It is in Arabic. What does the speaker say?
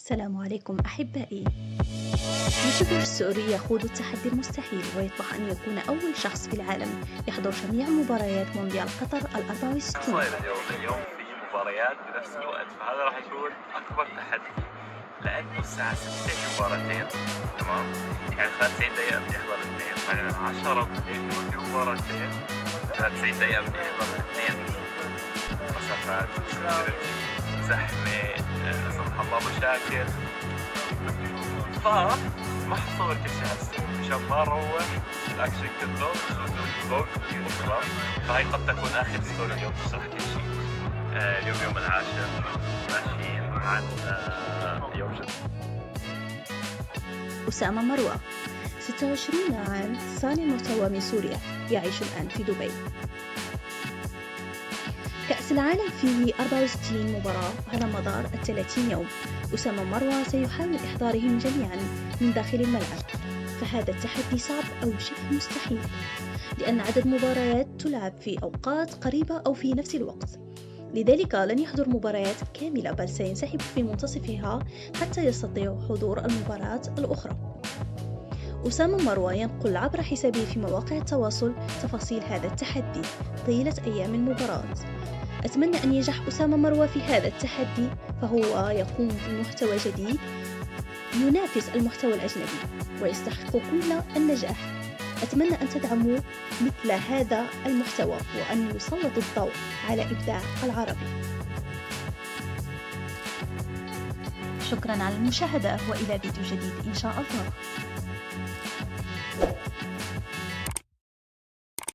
السلام عليكم أحبائي. يوتيوبر السوري يخوض التحدي المستحيل ويطمح أن يكون أول شخص في العالم يحضر جميع مباريات مونديال قطر 64. صاير اليوم في مباريات بنفس الوقت، فهذا راح يكون أكبر تحدي، لأنه الساعة 6 في مباراتين. تمام؟ يعني خلال 90 دقيقة بدي أحضر الاثنين، بعدين 10 بدي يكون في مباراتين، خلال 90 دقيقة بدي أحضر الاثنين. مسافات، زحمة، لا سمح الله مشاكل، ما حصور كل شيء هسه مشان ما نروح الأكشن كله فوق وخلاص. فهي قد تكون آخر ستوري اليوم تشرح كل شيء. اليوم يوم العاشر، ماشيين عن يوم جد. أسامة مروة 26 عام، صانع محتوى من سوريا، يعيش الآن في دبي. كأس العالم فيه 64 مباراة على مدار 30 يوم. أسامة مروة سيحاول إحضارهم جميعا من داخل الملعب، فهذا التحدي صعب أو شبه مستحيل، لأن عدد مباريات تلعب في أوقات قريبة أو في نفس الوقت. لذلك لن يحضر مباريات كاملة، بل سينسحب في منتصفها حتى يستطيع حضور المباراة الأخرى. أسامة مروة ينقل عبر حسابه في مواقع التواصل تفاصيل هذا التحدي طيلة أيام المباراة. أتمنى أن ينجح أسامة مروة في هذا التحدي، فهو يقوم بمحتوى جديد ينافس المحتوى الأجنبي ويستحق كل النجاح. أتمنى أن تدعموا مثل هذا المحتوى وأن يسلط الضوء على إبداع العربي. شكرا على المشاهدة، وإلى فيديو جديد إن شاء الله.